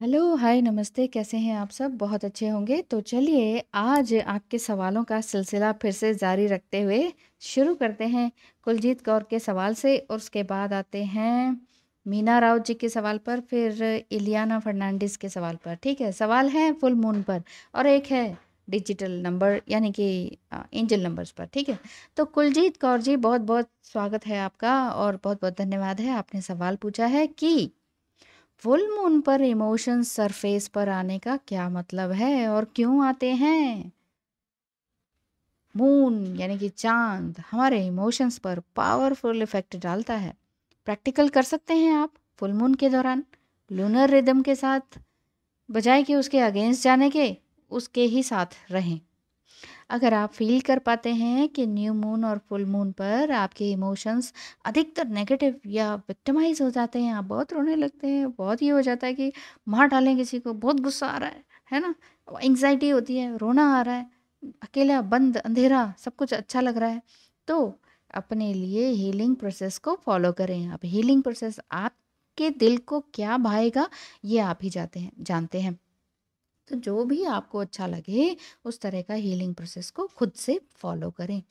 Hello, हाय, नमस्ते, कैसे हैं आप सब? बहुत अच्छे होंगे। तो चलिए आज आपके सवालों का सिलसिला फिर से जारी रखते हुए शुरू करते हैं कुलजीत कौर के सवाल से और उसके बाद आते हैं मीना राव जी के सवाल पर, फिर इलियाना फर्नांडिस के सवाल पर। ठीक है, सवाल है फुल मून पर और एक है डिजिटल नंबर यानी कि एंजल नंबर्स पर। ठीक है, तो कुलजीत कौर जी बहुत बहुत स्वागत है आपका और बहुत बहुत धन्यवाद है। आपने सवाल पूछा है कि फुल मून पर इमोशंस सरफेस पर आने का क्या मतलब है और क्यों आते हैं। मून यानी कि चांद हमारे इमोशंस पर पावरफुल इफेक्ट डालता है। प्रैक्टिकल कर सकते हैं आप फुल मून के दौरान लूनर रिदम के साथ, बजाय कि उसके अगेंस्ट जाने के उसके ही साथ रहें। अगर आप फील कर पाते हैं कि न्यू मून और फुल मून पर आपके इमोशंस अधिकतर नेगेटिव या विक्टिमाइज हो जाते हैं, आप बहुत रोने लगते हैं, बहुत ये हो जाता है कि मार डालें किसी को, बहुत गुस्सा आ रहा है ना, एंग्जाइटी होती है, रोना आ रहा है, अकेला बंद अंधेरा सब कुछ अच्छा लग रहा है, तो अपने लिए हीलिंग प्रोसेस को फॉलो करें। अब हीलिंग प्रोसेस आपके दिल को क्या भाएगा ये आप ही जानते हैं। तो जो भी आपको अच्छा लगे उस तरह का हीलिंग प्रोसेस को खुद से फॉलो करें।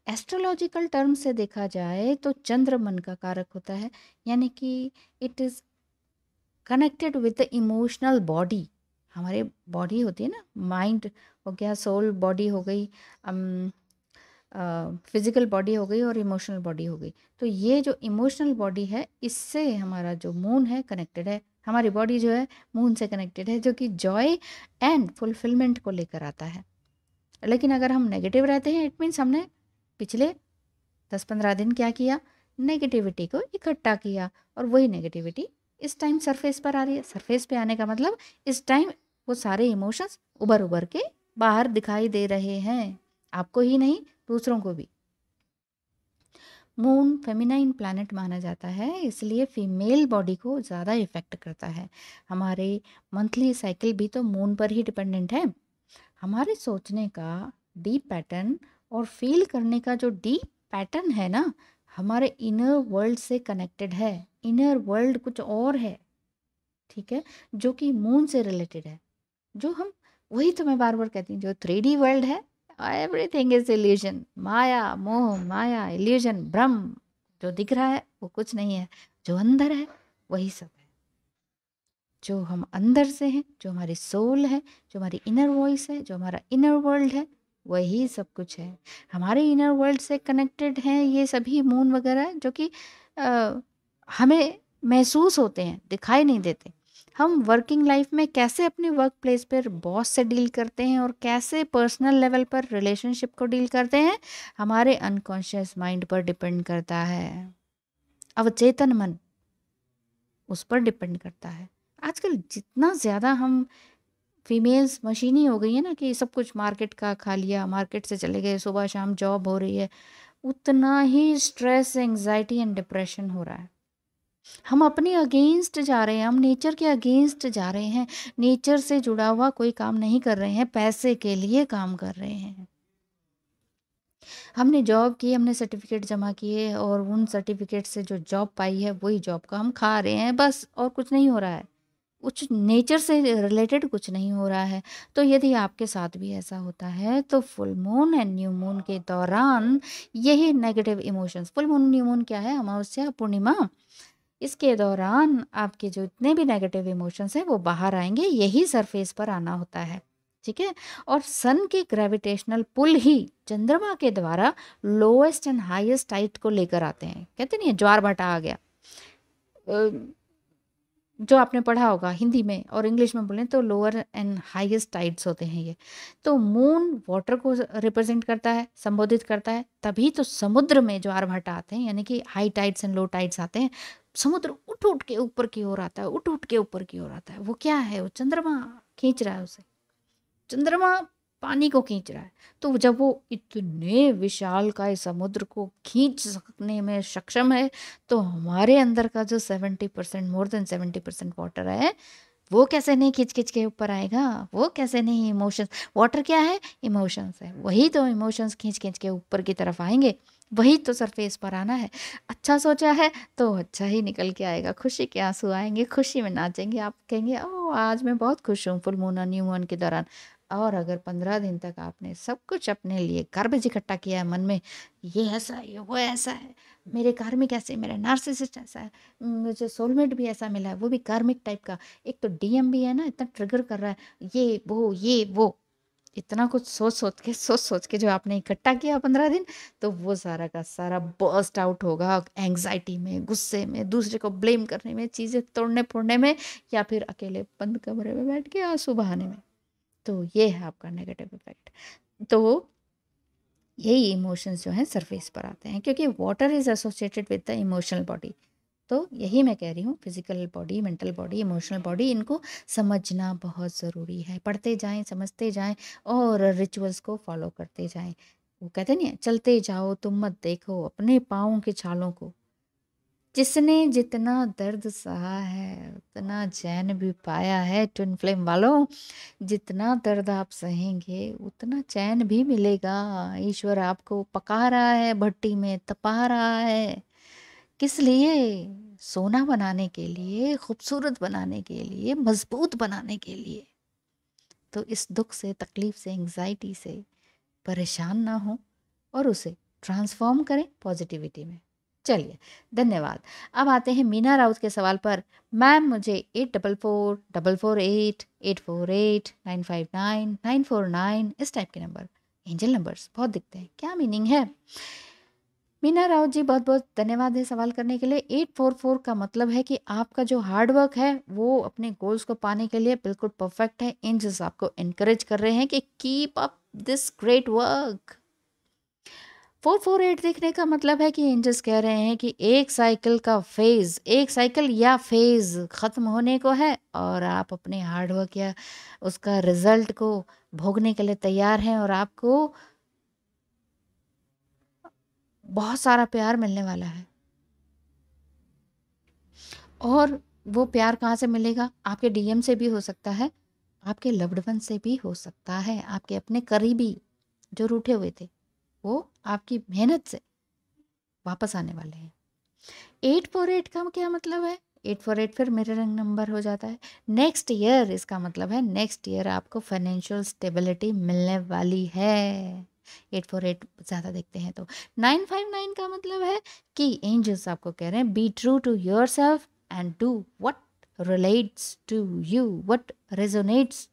एस्ट्रोलॉजिकल टर्म से देखा जाए तो चंद्र मन का कारक होता है, यानी कि it is connected with the emotional body. हमारे बॉडी होती है ना, माइंड हो गया, सोल बॉडी हो गई, फिजिकल बॉडी हो गई और इमोशनल बॉडी हो गई। तो ये जो इमोशनल बॉडी है इससे हमारा जो मून है कनेक्टेड है। हमारी बॉडी जो है मून से कनेक्टेड है, जो कि जॉय एंड फुलफिलमेंट को लेकर आता है। लेकिन अगर हम नेगेटिव रहते हैं, इट मीन्स हमने पिछले 10-15 दिन क्या किया, नेगेटिविटी को इकट्ठा किया और वही नेगेटिविटी इस टाइम सरफेस पर आ रही है। सरफेस पे आने का मतलब इस टाइम वो सारे इमोशंस उभर उभर के बाहर दिखाई दे रहे हैं, आपको ही नहीं दूसरों को भी। मून फेमिनाइन प्लैनेट माना जाता है, इसलिए फीमेल बॉडी को ज़्यादा इफ़ेक्ट करता है। हमारे मंथली साइकिल भी तो मून पर ही डिपेंडेंट है। हमारे सोचने का डीप पैटर्न और फील करने का जो डीप पैटर्न है ना, हमारे इनर वर्ल्ड से कनेक्टेड है। इनर वर्ल्ड कुछ और है, ठीक है, जो कि मून से रिलेटेड है। जो हम, वही तो मैं बार बार कहती हूँ, जो 3D वर्ल्ड है, एवरीथिंग इज इल्यूजन, माया मोह माया इल्यूजन भ्रम। जो दिख रहा है वो कुछ नहीं है, जो अंदर है वही सब है। जो हम अंदर से हैं, जो हमारी सोल है, जो हमारी इनर वॉइस है, जो हमारा इनर वर्ल्ड है, वही सब कुछ है। हमारे इनर वर्ल्ड से कनेक्टेड हैं ये सभी मून वगैरह, जो कि हमें महसूस होते हैं, दिखाई नहीं देते। हम वर्किंग लाइफ में कैसे अपने वर्क प्लेस पर बॉस से डील करते हैं और कैसे पर्सनल लेवल पर रिलेशनशिप को डील करते हैं, हमारे अनकॉन्शियस माइंड पर डिपेंड करता है। अवचेतन मन उस पर डिपेंड करता है। आजकल जितना ज़्यादा हम फीमेल्स मशीनी हो गई है ना, कि सब कुछ मार्केट का खा लिया, मार्केट से चले गए, सुबह शाम जॉब हो रही है, उतना ही स्ट्रेस एंजाइटी एंड डिप्रेशन हो रहा है। हम अपने अगेंस्ट जा रहे हैं, हम नेचर के अगेंस्ट जा रहे हैं, नेचर से जुड़ा हुआ कोई काम नहीं कर रहे हैं, पैसे के लिए काम कर रहे हैं। हमने जॉब की, हमने सर्टिफिकेट जमा किए और उन सर्टिफिकेट से जो जॉब पाई है वही जॉब का हम खा रहे हैं, बस, और कुछ नहीं हो रहा है, कुछ नेचर से रिलेटेड कुछ नहीं हो रहा है। तो यदि आपके साथ भी ऐसा होता है तो full moon and new moon के दौरान यही negative emotions, full moon new moon क्या है, अमावस्या पूर्णिमा, इसके दौरान आपके जो इतने भी नेगेटिव इमोशंस हैं वो बाहर आएंगे, यही सरफेस पर आना होता है। ठीक है, और सन के ग्रेविटेशनल पुल ही चंद्रमा के द्वारा लोएस्ट एंड हाईएस्ट टाइड को लेकर आते हैं। कहते नहीं है ज्वार भाटा आ गया, जो आपने पढ़ा होगा हिंदी में, और इंग्लिश में बोलें तो लोअर एंड हाईएस्ट टाइड्स होते हैं ये। तो मून वाटर को रिप्रेजेंट करता है, संबोधित करता है, तभी तो समुद्र में ज्वार भाटा आते हैं, यानी कि high tides and low tides आते हैं। समुद्र उठ उठ के ऊपर की ओर आता है, उठ उठ के ऊपर की ओर आता है। वो क्या है, वो चंद्रमा खींच रहा है उसे, चंद्रमा पानी को खींच रहा है। तो जब वो इतने विशालकाय समुद्र को खींच सकने में सक्षम है, तो हमारे अंदर का जो 70%, मोर देन 70% वाटर है, वो कैसे नहीं खींच खींच के ऊपर आएगा, वो कैसे नहीं, इमोशंस, वाटर क्या है, इमोशंस है, वही तो इमोशंस खींच खींच के ऊपर की तरफ आएंगे, वही तो सरफेस पर आना है। अच्छा सोचा है तो अच्छा ही निकल के आएगा, खुशी के आंसू आएंगे, खुशी में नाचेंगे, आप कहेंगे ओ आज मैं बहुत खुश हूँ फुल मून और न्यू मून के दौरान। और अगर 15 दिन तक आपने सब कुछ अपने लिए गार्बेज इकट्ठा किया है मन में, ये ऐसा है, ये वो ऐसा है, मेरे कार्मिक ऐसे, मेरा नार्सिसिस्ट ऐसा है, मुझे सोलमेट भी ऐसा मिला है, वो भी कार्मिक टाइप का, एक तो डीएम भी है ना, इतना ट्रिगर कर रहा है, ये वो, इतना कुछ सोच सोच के जो आपने इकट्ठा किया 15 दिन, तो वो सारा का सारा बर्स्ट आउट होगा एंग्जाइटी में, गुस्से में, दूसरे को ब्लेम करने में, चीज़ें तोड़ने फोड़ने में, या फिर अकेले बंद कमरे में बैठ के आंसू बहाने में। तो ये है आपका नेगेटिव इफेक्ट। तो यही इमोशंस जो हैं सरफेस पर आते हैं, क्योंकि water is associated with the emotional body. तो यही मैं कह रही हूँ, physical body, mental body, emotional body, इनको समझना बहुत ज़रूरी है। पढ़ते जाएं, समझते जाएं और रिचुअल्स को फॉलो करते जाएं। वो कहते नहीं है, चलते जाओ तुम मत देखो अपने पाँव के छालों को। जिसने जितना दर्द सहा है उतना चैन भी पाया है ट्विन फ्लेम वालों। जितना दर्द आप सहेंगे उतना चैन भी मिलेगा। ईश्वर आपको पका रहा है, भट्टी में तपा रहा है। किस लिए? सोना बनाने के लिए, खूबसूरत बनाने के लिए, मजबूत बनाने के लिए। तो इस दुख से, तकलीफ से, एंग्जाइटी से परेशान ना हो और उसे ट्रांसफॉर्म करें पॉजिटिविटी में। चलिए, धन्यवाद। अब आते हैं मीना राउत के सवाल पर। मैम, मुझे 844488 958 959 949 इस टाइप के नंबर, एंजल नंबर्स बहुत दिखते हैं, क्या मीनिंग है? मीना राउत जी, बहुत बहुत धन्यवाद है सवाल करने के लिए। 844 का मतलब है कि आपका जो हार्ड वर्क है वो अपने गोल्स को पाने के लिए बिल्कुल परफेक्ट है। एंजल्स आपको इनकरेज कर रहे हैं कि keep up this great work. 448 देखने का मतलब है कि एंजल्स कह रहे हैं कि एक साइकिल का फेज, एक साइकिल या फेज खत्म होने को है और आप अपने हार्डवर्क या उसका रिजल्ट को भोगने के लिए तैयार हैं, और आपको बहुत सारा प्यार मिलने वाला है। और वो प्यार कहाँ से मिलेगा? आपके डीएम से भी हो सकता है, आपके लव्ड वन से भी हो सकता है, आपके अपने करीबी जो रूठे हुए थे वो आपकी मेहनत से वापस आने वाले हैं। 848 का क्या मतलब है? 848 फिर मेरे रंग नंबर हो जाता है। नेक्स्ट ईयर, इसका मतलब है नेक्स्ट ईयर आपको फाइनेंशियल स्टेबिलिटी मिलने वाली है। 848 ज़्यादा देखते हैं तो। 959 का मतलब है कि एंजल्स आपको कह रहे हैं be true to yourself and do what relates to you, what resonates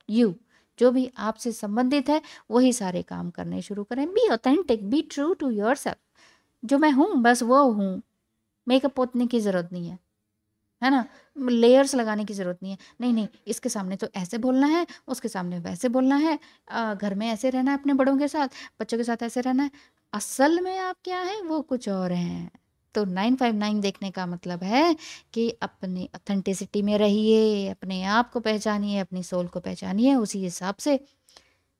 you. जो भी आपसे संबंधित है वही सारे काम करने शुरू करें। Be authentic, be true to yourself. जो मैं हूँ बस वो हूँ, मेकअप पोतने की ज़रूरत नहीं है ना, लेयर्स लगाने की ज़रूरत नहीं है। नहीं नहीं, इसके सामने तो ऐसे बोलना है, उसके सामने वैसे बोलना है, घर में ऐसे रहना है, अपने बड़ों के साथ, बच्चों के साथ ऐसे रहना है। असल में आप क्या हैं वो कुछ और हैं। तो 959 देखने का मतलब है कि अपनी ऑथेंटिसिटी में रहिए, अपने आप को पहचानिए, अपनी सोल को पहचानिए, उसी हिसाब से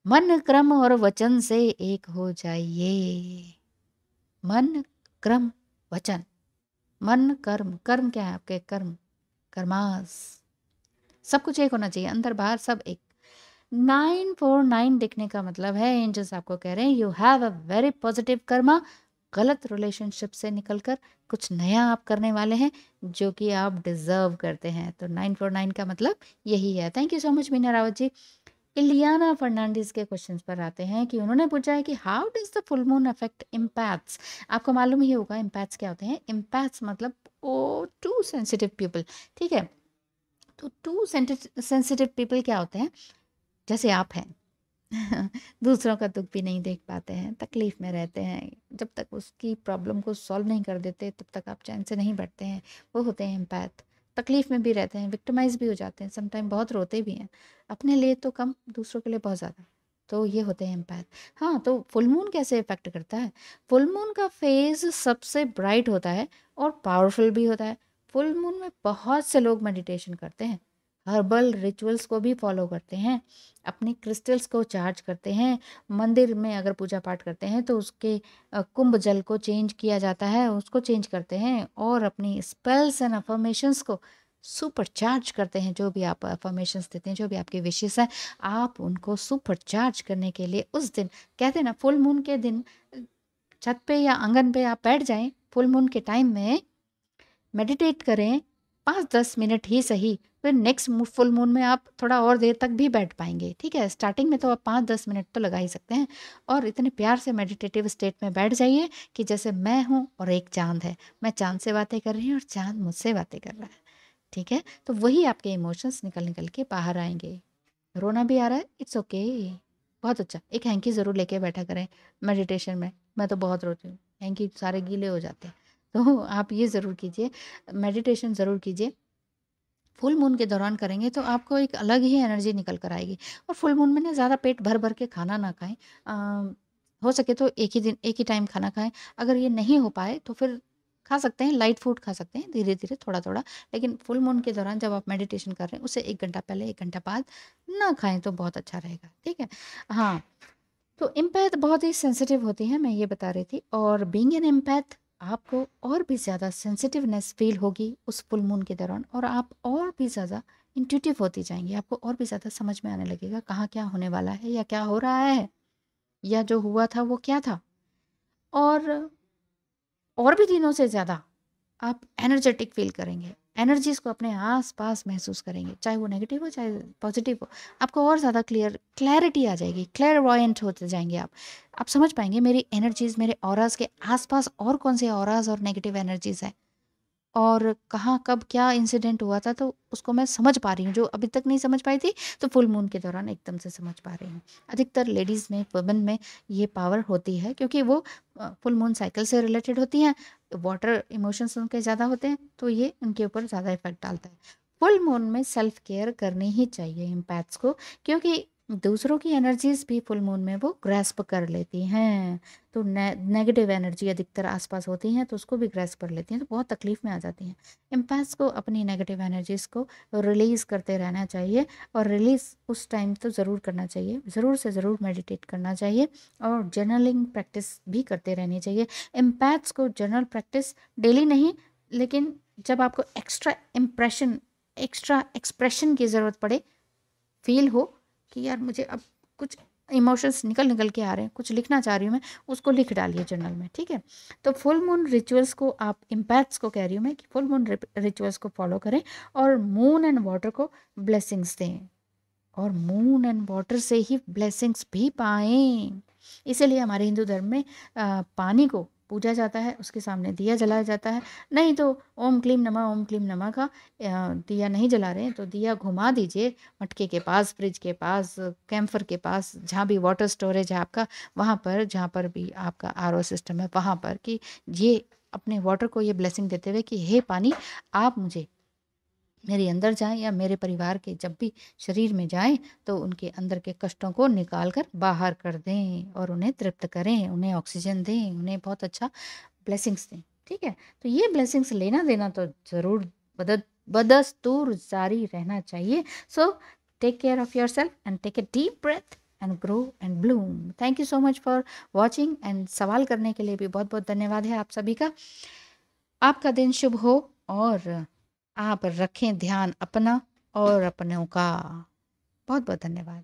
मन, क्रम और वचन से एक हो जाइए। मन, क्रम, वचन। मन, कर्म, कर्म क्या है आपके? कर्म, कर्मास, सब कुछ एक होना चाहिए, अंदर बाहर सब एक। 949 दिखने का मतलब है एंजल्स आपको कह रहे हैं you have a very positive Karma. गलत रिलेशनशिप से निकलकर कुछ नया आप करने वाले हैं जो कि आप डिजर्व करते हैं। तो 949 का मतलब यही है। Thank you so much Meena Rawat ji. Ileana Fernandes के क्वेश्चंस पर आते हैं कि उन्होंने पूछा है कि how does the full moon affect empaths. आपको मालूम ही होगा इम्पैथ्स क्या होते हैं। इम्पैथ्स मतलब ओ टू सेंसिटिव पीपल, ठीक है। तो टू सेंसिटिव पीपल क्या होते हैं? जैसे आप हैं दूसरों का दुख भी नहीं देख पाते हैं, तकलीफ में रहते हैं, जब तक उसकी प्रॉब्लम को सॉल्व नहीं कर देते तब तक आप चैन से नहीं बैठते हैं, वो होते हैं एम्पैथ। तकलीफ में भी रहते हैं, विक्टिमाइज भी हो जाते हैं, समटाइम बहुत रोते भी हैं, अपने लिए तो कम, दूसरों के लिए बहुत ज़्यादा। तो ये होते हैं एम्पैथ। हाँ, तो फुल मून कैसे इफेक्ट करता है? फुल मून का फेज सबसे ब्राइट होता है और पावरफुल भी होता है। फुल मून में बहुत से लोग मेडिटेशन करते हैं, हर्बल रिचुअल्स को भी फॉलो करते हैं, अपने क्रिस्टल्स को चार्ज करते हैं। मंदिर में अगर पूजा पाठ करते हैं तो उसके कुंभ जल को चेंज किया जाता है, उसको चेंज करते हैं और अपनी स्पेल्स एंड अफर्मेशंस को सुपर चार्ज करते हैं। जो भी आप अफर्मेशंस देते हैं, जो भी आपके विशेष हैं, आप उनको सुपर चार्ज करने के लिए उस दिन, कहते हैं ना फुल मून के दिन छत पे या आंगन पे आप बैठ जाएं, फुल मून के टाइम में मेडिटेट करें, 5-10 मिनट ही सही, फिर नेक्स्ट फुल मून में आप थोड़ा और देर तक भी बैठ पाएंगे। ठीक है, स्टार्टिंग में तो आप 5-10 मिनट तो लगा ही सकते हैं, और इतने प्यार से मेडिटेटिव स्टेट में बैठ जाइए कि जैसे मैं हूँ और एक चांद है, मैं चांद से बातें कर रही हूँ और चांद मुझसे बातें कर रहा है। ठीक है, तो वही आपके इमोशंस निकल निकल के बाहर आएंगे। रोना भी आ रहा है, इट्स ओके, बहुत अच्छा। एक हैंकी ज़रूर लेके बैठा करें मेडिटेशन में। मैं तो बहुत रोती हूँ, हैंकी सारे गीले हो जाते हैं। तो आप ये ज़रूर कीजिए, मेडिटेशन ज़रूर कीजिए। फुल मून के दौरान करेंगे तो आपको एक अलग ही एनर्जी निकल कर आएगी। और फुल मून में ना ज़्यादा पेट भर भर के खाना ना खाएं। हो सके तो एक ही दिन एक ही टाइम खाना खाएं। अगर ये नहीं हो पाए तो फिर खा सकते हैं, लाइट फूड खा सकते हैं, धीरे धीरे थोड़ा थोड़ा। लेकिन फुल मून के दौरान जब आप मेडिटेशन कर रहे हैं उससे 1 घंटा पहले 1 घंटा बाद ना खाएं तो बहुत अच्छा रहेगा। ठीक है, हाँ। तो एम्पैथ बहुत ही सेंसिटिव होती हैं, मैं ये बता रही थी। और बीइंग एन एम्पैथ आपको और भी ज़्यादा सेंसिटिवनेस फील होगी उस फुल मून के दौरान, और आप और भी ज़्यादा इंट्यूटिव होती जाएंगी। आपको और भी ज़्यादा समझ में आने लगेगा कहाँ क्या होने वाला है या क्या हो रहा है, या जो हुआ था वो क्या था। और भी दिनों से ज़्यादा आप एनर्जेटिक फील करेंगे, एनर्जीज को अपने आस-पास महसूस करेंगे, चाहे वो नेगेटिव हो चाहे पॉजिटिव हो। आपको और ज़्यादा क्लैरिटी आ जाएगी, क्लेयरवॉयंट होते जाएंगे आप। आप समझ पाएंगे मेरी एनर्जीज, मेरे ऑराज के आसपास और कौन से ऑराज और नेगेटिव एनर्जीज हैं, और कहाँ कब क्या इंसिडेंट हुआ था, तो उसको मैं समझ पा रही हूँ जो अभी तक नहीं समझ पाई थी, तो फुल मून के दौरान एकदम से समझ पा रही हूँ। अधिकतर लेडीज़ में, वुमेन में ये पावर होती है, क्योंकि वो फुल मून साइकिल से रिलेटेड होती हैं। वाटर इमोशंस उनके ज़्यादा होते हैं, तो ये उनके ऊपर ज़्यादा इफेक्ट डालता है। फुल मून में सेल्फ केयर करनी ही चाहिए इम्पैक्ट्स को, क्योंकि दूसरों की एनर्जीज भी फुल मून में वो ग्रैस्प कर लेती हैं। तो नेगेटिव एनर्जी अधिकतर आसपास होती हैं, तो उसको भी ग्रैस्प कर लेती हैं, तो बहुत तकलीफ में आ जाती हैं। एम्पैथ्स को अपनी नेगेटिव एनर्जीज को रिलीज़ करते रहना चाहिए, और रिलीज़ उस टाइम तो ज़रूर करना चाहिए, ज़रूर से ज़रूर मेडिटेट करना चाहिए, और जर्नलिंग प्रैक्टिस भी करते रहनी चाहिए। एम्पैथ्स को जर्नल प्रैक्टिस डेली नहीं, लेकिन जब आपको एक्स्ट्रा एक्सप्रेशन की ज़रूरत पड़े, फील हो कि यार मुझे अब कुछ इमोशंस निकल निकल के आ रहे हैं, कुछ लिखना चाह रही हूँ मैं, उसको लिख डालिए जर्नल में। ठीक है, तो फुल मून रिचुअल्स को आप, इम्पैक्ट्स को कह रही हूँ मैं, कि फुल मून रिचुअल्स को फॉलो करें, और मून एंड वाटर को ब्लेसिंग्स दें, और मून एंड वाटर से ही ब्लेसिंग्स भी पाएं। इसीलिए हमारे हिंदू धर्म में पानी को पूजा जाता है, उसके सामने दिया जलाया जाता है। नहीं तो ओम क्लीम नमः का दिया नहीं जला रहे हैं तो दिया घुमा दीजिए मटके के पास, फ्रिज के पास, कैम्फर के पास, जहाँ भी वाटर स्टोरेज है आपका, वहाँ पर, जहाँ पर भी आपका आरओ सिस्टम है वहाँ पर, कि ये अपने वाटर को ये ब्लेसिंग देते हुए कि हे पानी, आप मुझे, मेरे अंदर जाएं या मेरे परिवार के जब भी शरीर में जाएं, तो उनके अंदर के कष्टों को निकाल कर बाहर कर दें, और उन्हें तृप्त करें, उन्हें ऑक्सीजन दें, उन्हें बहुत अच्छा ब्लेसिंग्स दें। ठीक है, तो ये ब्लेसिंग्स लेना देना तो ज़रूर बदस्तूर जारी रहना चाहिए। So take care of yourself and take a deep breath and grow and bloom. Thank you so much for watching, and सवाल करने के लिए भी बहुत बहुत धन्यवाद है आप सभी का। आपका दिन शुभ हो, और आप रखें ध्यान अपना और अपनों का। बहुत बहुत धन्यवाद।